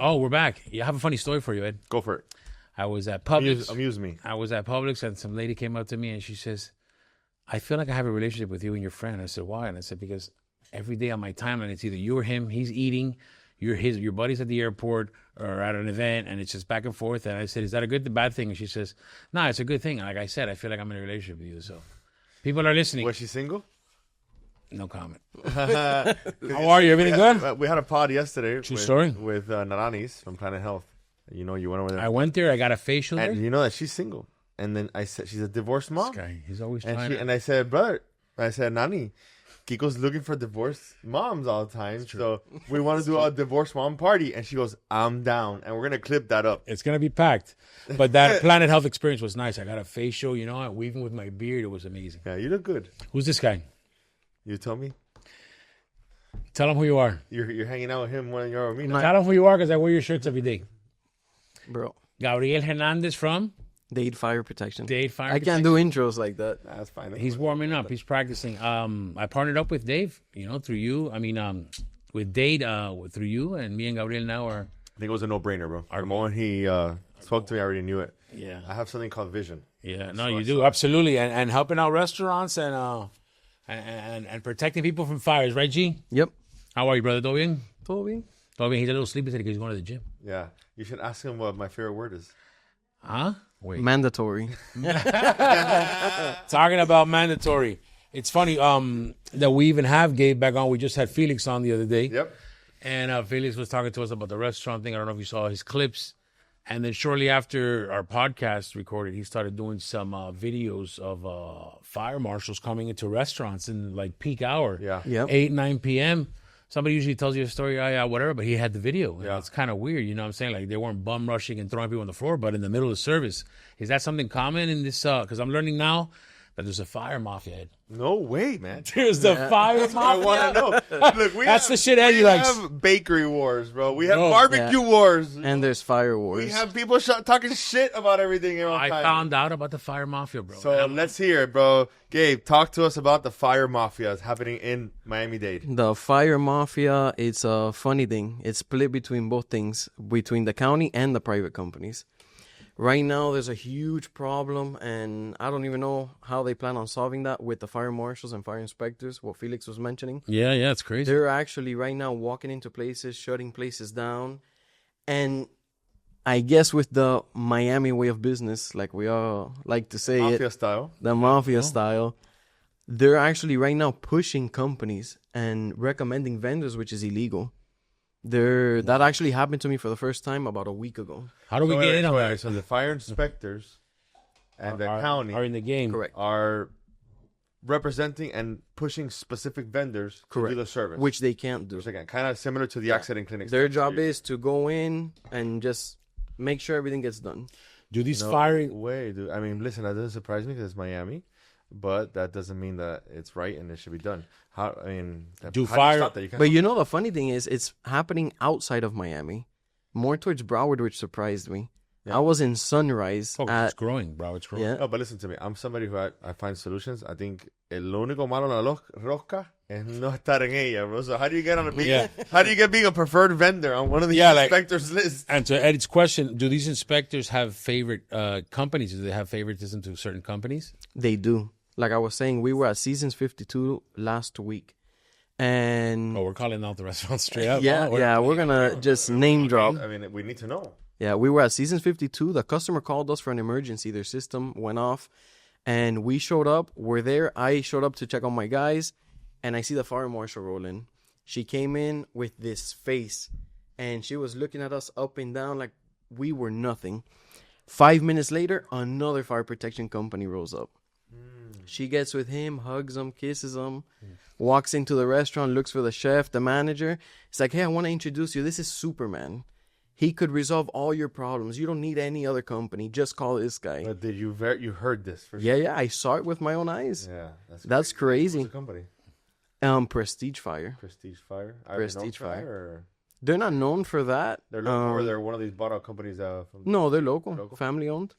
Oh, we're back. Yeah, I have a funny story for you, Ed. Go for it. I was at Publix. Amuse me. I was at Publix, and some lady came up to me, and she says, I feel like I have a relationship with you and your friend. I said, why? And I said, because every day on my timeline, it's either you or him. He's eating. Your buddy's at the airport or at an event, and it's just back and forth. And I said, is that a good, bad thing? And she says, no, it's a good thing. Like I said, I feel like I'm in a relationship with you. So people are listening. Was she single? No comment. How are you? Everything good? We had a pod yesterday. True story. With Naranis from Planet Health. You know, you went over there. I went there. I got a facial there. And you know that she's single. And then I said, she's a divorced mom. This guy, he's always and trying And I said, brother, Nani, Kiko's looking for divorced moms all the time. So we want to do a divorced mom party. And she goes, I'm down. And we're going to clip that up. It's going to be packed. But that Planet Health experience was nice. I got a facial, weaving with my beard. It was amazing. Yeah, you look good. Who's this guy? You tell me. Tell him who you are. You're hanging out with him when you're with me. Tell him who you are because I wear your shirts every day. Bro. Gabriel Hernandez from? Dade Fire Protection. Dade Fire I Protection. can't do intros like that. That's fine. He's warming up. He's practicing. I partnered up with Dave, through you. I mean, with Dade, through you, and me and Gabriel now are... I think it was a no-brainer, bro. The moment he spoke to me, I already knew it. Yeah. I have something called vision. Yeah, no, you do. Absolutely. And helping out restaurants and protecting people from fires, right, G? Yep. How are you, brother? ¿Todo bien? Todo bien. Todo bien. He's a little sleepy today because he's going to the gym. Yeah. You should ask him what my favorite word is. Huh? Wait. Mandatory. Talking about mandatory. It's funny that we even have Gabe back on. We just had Felix on the other day. Yep. And Felix was talking to us about the restaurant thing. I don't know if you saw his clips. And then shortly after our podcast recorded, he started doing some videos of fire marshals coming into restaurants in like peak hour. Yeah. Yep. 8, 9 p.m. Somebody usually tells you a story, whatever, but he had the video. Yeah. It's kind of weird, you know what I'm saying? Like they weren't bum rushing and throwing people on the floor, but in the middle of the service. Is that something common in this? Because I'm learning now that there's a fire mafia, Ed. No way, man. There's the fire I mafia. want to know. Look, That's the shit Eddie likes. We have bakery wars, bro. We have Bro, barbecue wars. And there's fire wars. We have people talking shit about everything. I found out about the fire mafia, bro. So let's hear it, bro. Gabe, talk to us about the fire mafia happening in Miami-Dade. The fire mafia, it's a funny thing. It's split between both things, between the county and the private companies. Right now, there's a huge problem, and I don't even know how they plan on solving that with the fire marshals and fire inspectors, what Felix was mentioning. Yeah, it's crazy. They're actually right now walking into places, shutting places down. And I guess with the Miami way of business, like we all like to say Mafia it, style. the mafia style, they're actually right now pushing companies and recommending vendors, which is illegal. That actually happened to me for the first time about a week ago. How do we get in on that? So the fire inspectors and the county are in the game. Correct. are representing and pushing specific vendors to do the service. Which they can't do. Which again, kind of similar to the accident clinics. Their job is to go in and just make sure everything gets done. Do these No firing... way, dude. I mean, listen, that doesn't surprise me because it's Miami, but that doesn't mean that it's right and it should be done. How you stop that? You can't But you know, the funny thing is, it's happening outside of Miami, more towards Broward, which surprised me. Yeah. I was in Sunrise. it's growing, bro. It's growing. Yeah. No, but listen to me. I'm somebody who I find solutions. I think lo único malo en la rosca es no estar en ella, bro. So how do you get on a how do you get being a preferred vendor on one of the inspectors' lists? And to Eddie's question, do these inspectors have favorite companies? Do they have favoritism to certain companies? They do. Like I was saying, we were at Seasons 52 last week. And we're calling out the restaurant straight up. We're going to just name drop. I mean, we need to know. Yeah, we were at Seasons 52. The customer called us for an emergency. Their system went off. And we showed up. We're there. I showed up to check on my guys. And I see the fire marshal roll in. She came in with this face. And she was looking at us up and down like we were nothing. 5 minutes later, another fire protection company rolls up. She gets with him, hugs him, kisses him, walks into the restaurant, looks for the chef, the manager. It's like, hey, I want to introduce you. This is Superman. He could resolve all your problems. You don't need any other company. Just call this guy. But did you heard this? For Yeah, I saw it with my own eyes. Yeah, that's crazy. What's the company? Prestige Fire. Prestige Fire. Prestige Fire. Or? They're not known for that. They're local, or they're one of these bought-out companies. No, they're local. Family owned.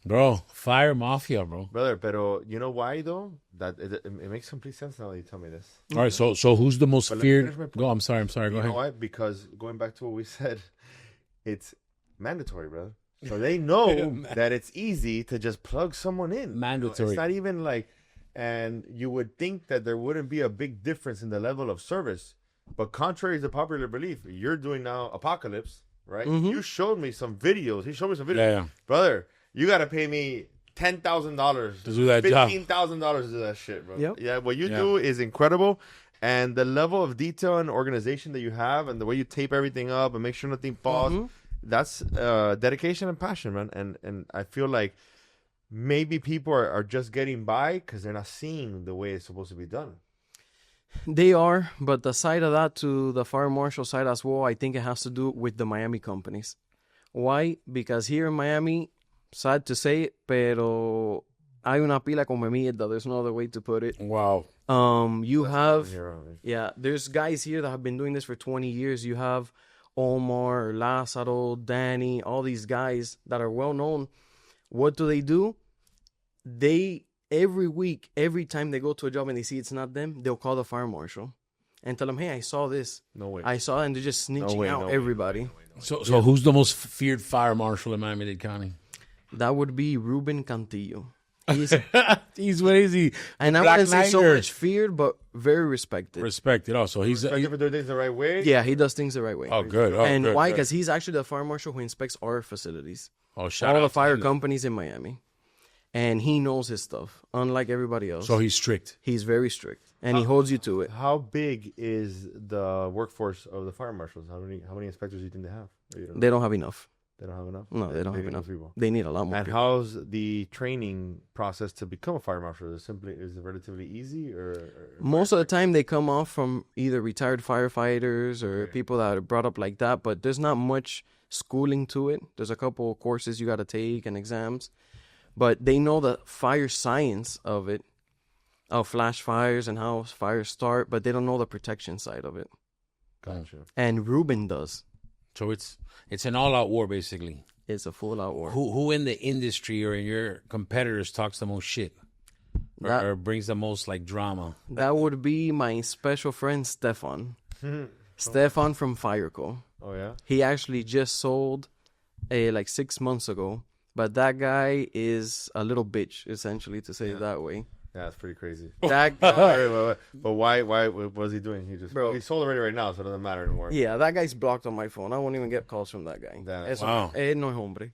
Bro, fire mafia, bro. Brother, pero you know why though? That it makes complete sense now that you tell me this. All right, so who's the most feared? I'm sorry. Go ahead. You know why? Because going back to what we said, it's mandatory, brother. So they know that it's easy to just plug someone in. Mandatory. It's not even like, and you would think that there wouldn't be a big difference in the level of service. But contrary to popular belief, you're doing now Apocalypse, right? Mm-hmm. You showed me some videos. He showed me some videos. Yeah. Brother, you got to pay me $10,000 to do that job. $15,000 to do that shit, bro. Yep. Yeah, what you do is incredible. And the level of detail and organization that you have and the way you tape everything up and make sure nothing falls, that's dedication and passion, man. And I feel like maybe people are just getting by because they're not seeing the way it's supposed to be done. They are, but the side of that to the fire marshal side as well, I think it has to do with the Miami companies. Why? Because here in Miami, sad to say it, pero hay una pila como mierda. There's no other way to put it. Wow. You have, there's guys here that have been doing this for 20 years. You have Omar, Lázaro, Danny, all these guys that are well known. What do? They, every week, every time they go to a job and they see it's not them, they'll call the fire marshal and tell them, hey, I saw this. No way. I saw it, and they're just snitching out everybody. So who's the most feared fire marshal in Miami-Dade County? That would be Ruben Cantillo. He's what is he? And I wouldn't say so much feared, but very respected. Respected. Also, he's respected for doing things the right way. Yeah, he does things the right way. Oh, good. Oh, and good, why? good. Because he's actually the fire marshal who inspects our facilities. Oh, shout all out the fire to him. companies in Miami, and he knows his stuff, unlike everybody else. So he's strict. He's very strict, and he holds you to it. How big is the workforce of the fire marshals? How many inspectors do you think they have? They don't have enough. They don't have enough? No, they don't have need enough. people. They need a lot more And people. how's the training process to become a fire marshal? Is it relatively easy or Most of the time, they come off from either retired firefighters or people that are brought up like that, but there's not much schooling to it. There's a couple of courses you got to take and exams, but they know the fire science of it, of flash fires and how fires start, but they don't know the protection side of it. Gotcha. And Ruben does. So it's an all-out war, basically. It's a full-out war. Who in the industry or in your competitors talks the most shit? Or brings the most, like, drama? That would be my special friend, Stefan. Stefan from Fireco. Oh, yeah? He actually just sold like 6 months ago. But that guy is a little bitch, essentially, to say it that way. Yeah, that's pretty crazy. That guy, But why? What was he doing? He sold already right now, so it doesn't matter anymore. yeah, that guy's blocked on my phone. I won't even get calls from that guy. Wow. No hombre.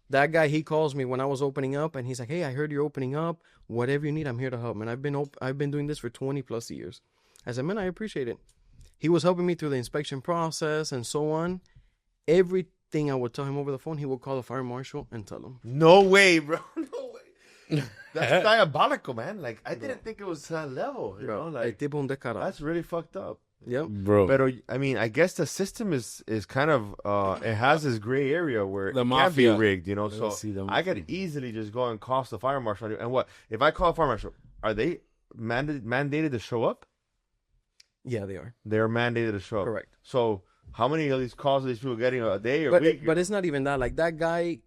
That guy, he calls me when I was opening up, and he's like, "Hey, I heard you're opening up. Whatever you need, I'm here to help." Man, I've been doing this for 20 plus years. I said, "Man, I appreciate it." He was helping me through the inspection process and so on. Everything I would tell him over the phone, he would call the fire marshal and tell him. No way, bro. No way. That's diabolical, man. Like, I didn't think it was that level. You know, like, that's really fucked up. Yep. Bro. But I mean, I guess the system is kind of it has this gray area where The it Mafia. can be rigged, you know. Let's So see the I could easily just go and cost the fire marshal. And what if I call a fire marshal? Are they mandated to show up? Yeah, they are. They're mandated to show up. Correct. So how many of these calls are these people getting a day or week? But it's not even that. Like, that guy,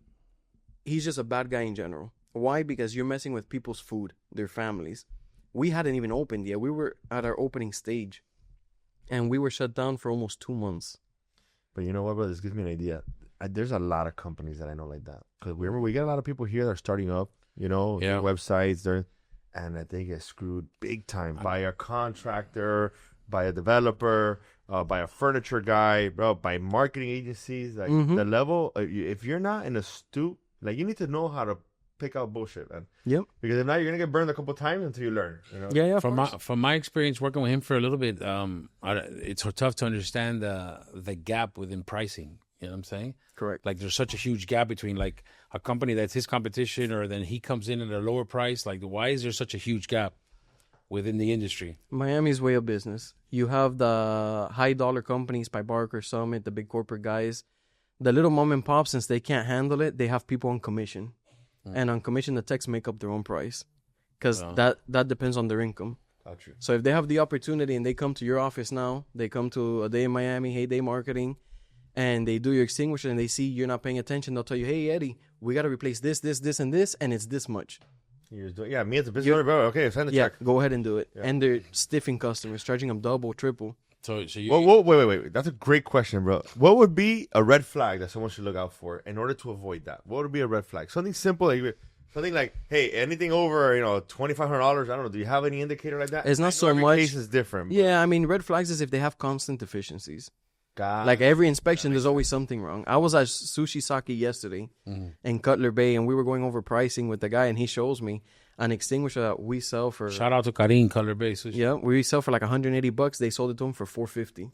he's just a bad guy in general. Why? Because you're messing with people's food, their families. We hadn't even opened yet. We were at our opening stage. And we were shut down for almost 2 months. But you know what, bro? This gives me an idea. There's a lot of companies that I know like that. Because remember, we get a lot of people here that are starting up, you know, websites, and that they get screwed big time by a contractor, by a developer, by a furniture guy, bro, by marketing agencies. Like, the level, if you're not in a stoop, like, you need to know how to pick out bullshit, man. Yep. Because if not, you're gonna get burned a couple times until you learn. You know? Yeah. From my experience working with him for a little bit, it's tough to understand the gap within pricing. You know what I'm saying? Correct. Like, there's such a huge gap between, like, a company that's his competition, or then he comes in at a lower price. Like, why is there such a huge gap within the industry? Miami's way of business. You have the high dollar companies by Barker, Summit, the big corporate guys. The little mom and pop, since they can't handle it, they have people on commission. And on commission, the techs make up their own price. Because that depends on their income. Gotcha. So if they have the opportunity and they come to your office now, they come to A Day in Miami, Hey Day Marketing, and they do your extinguisher and they see you're not paying attention, they'll tell you, hey, Eddie, we got to replace this, and this, and it's this much. Me as a business owner, bro. Okay, send the check. Go ahead and do it. Yeah. And they're stiffing customers, charging them double, triple. So you. Well, wait. That's a great question, bro. What would be a red flag that someone should look out for in order to avoid that? What would be a red flag? Something simple, something like, hey, anything over $2,500. I don't know. Do you have any indicator like that? It's not so every much. Case is different. Yeah, I mean, red flags is if they have constant deficiencies. Like every inspection, there's always something wrong. I was at Sushi Sake yesterday in Cutler Bay, and we were going over pricing with the guy, and he shows me an extinguisher that we sell for. Shout out to Karim, Cutler Bay Sushi. Yeah, we sell for like $180. They sold it to him for $450.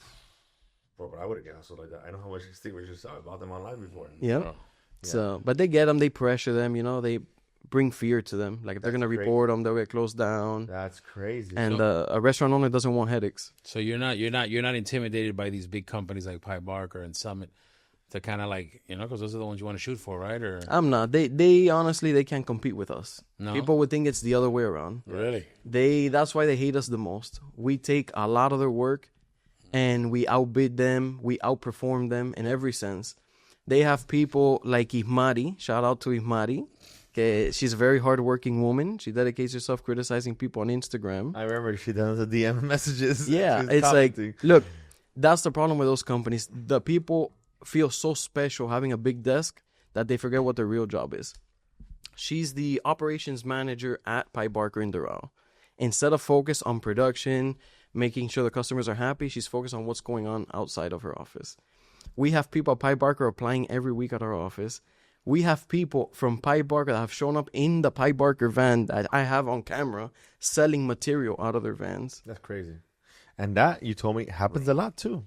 Bro, but I would have guessed like that. I know how much extinguishers I bought them online before. Yeah. Oh. So, but they get them, they pressure them, they bring fear to them. Like if they're gonna report them, they'll get closed down. That's crazy. And a restaurant owner doesn't want headaches. So you're not intimidated by these big companies like Pi Barker and Summit to kind of like because those are the ones you want to shoot for, right? Or I'm not. They honestly they can't compete with us. No? People would think it's the other way around. Really? That's why they hate us the most. We take a lot of their work, and we outbid them. We outperform them in every sense. They have people like Ihmari. Shout out to Ihmari. Okay, she's a very hardworking woman. She dedicates herself criticizing people on Instagram. I remember she does the DM messages. Yeah, it's like, look, that's the problem with those companies. The people feel so special having a big desk that they forget what their real job is. She's the operations manager at Pi Barker in Doral. Instead of focus on production, making sure the customers are happy, she's focused on what's going on outside of her office. We have people at Pi Barker applying every week at our office. We have people from Pi Barker that have shown up in the Pi Barker van that I have on camera selling material out of their vans. That's crazy. And that, you told me, happens a lot too.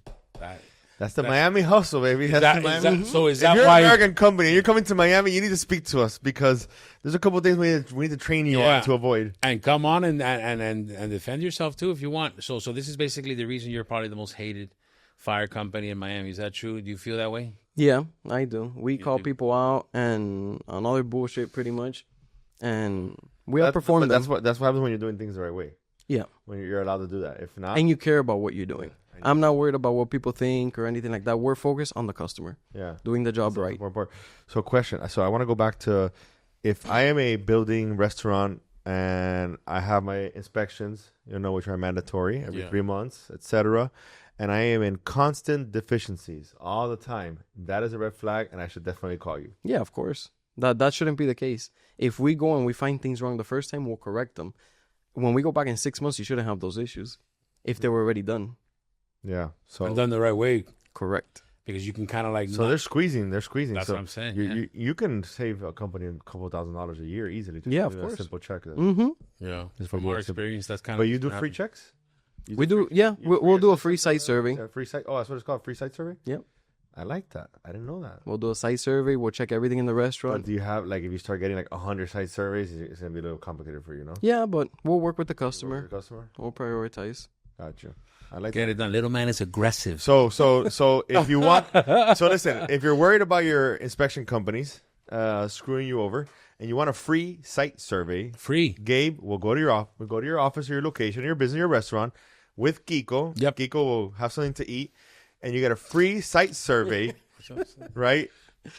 That's the Miami hustle, baby. That's the Miami. So is if that you're why an American company and you're coming to Miami, you need to speak to us because there's a couple of things we need to train you on to avoid. And come on and defend yourself too if you want. So this is basically the reason you're probably the most hated fire company in Miami. Is that true? Do you feel that way? Yeah, I do. We call people out and on other bullshit pretty much, and we outperform them. That's what happens when you're doing things the right way. Yeah, when you're allowed to do that. If not, and you care about what you're doing. I'm not worried about what people think or anything like that. We're focused on the customer. Yeah, doing the job right. More important. So, question. So, I want to go back to if I am a building restaurant and I have my inspections, which are mandatory every 3 months, etc. And I am in constant deficiencies all the time. That is a red flag, and I should definitely call you. Yeah, of course. That shouldn't be the case. If we go and we find things wrong the first time, we'll correct them. When we go back in 6 months, you shouldn't have those issues if they were already done. Yeah. So and done the right way. Correct. Because you can kind of like... So they're squeezing. That's what I'm saying. You can save a company a couple $1,000s a year easily. Yeah, of course. A simple check. Mm-hmm. Yeah. From our experience, that's kind of... But you do free checks? We do, yeah. We'll do a free site survey. Free site. Oh, that's what it's called, free site survey? Yep. I like that. I didn't know that. We'll do a site survey. We'll check everything in the restaurant. But do you have, if you start getting 100 site surveys, it's going to be a little complicated for you, no? Yeah, but we'll work with the customer. We'll prioritize. Gotcha. I like Get it done. Little man is aggressive. So if you want, listen, if you're worried about your inspection companies screwing you over, and you want a free site survey, Gabe will go to your office or your location, or your business, your restaurant, with Kiko. Yep. Kiko will have something to eat, and you get a free site survey, right?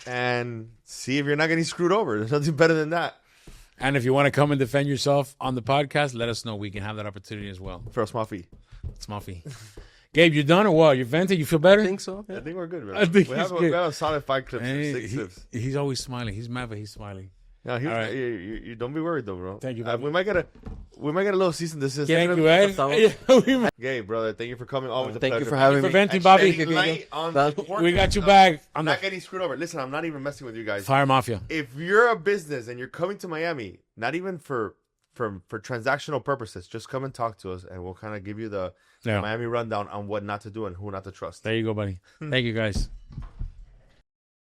And see if you're not getting screwed over. There's nothing better than that. And if you want to come and defend yourself on the podcast, let us know. We can have that opportunity as well. For a small fee. Small fee. Gabe, you done or what? You vented? You feel better? I think so. Yeah. I think we're good, bro. I think we have a solid 5 clips. 6 clips. He's always smiling. He's mad, but he's smiling. No, right. you don't be worried though, bro. Thank you. We might get a little cease and desist. Thank you, Ed. Gabe, brother, thank you for coming. Always a thank pleasure. you for having me. For venting, Bobby. We got you back. I'm not getting screwed over. Listen, I'm not even messing with you guys. Fire Mafia. If you're a business and you're coming to Miami, not even for transactional purposes, just come and talk to us, and we'll kind of give you the Miami rundown on what not to do and who not to trust. There you go, buddy. Thank you, guys.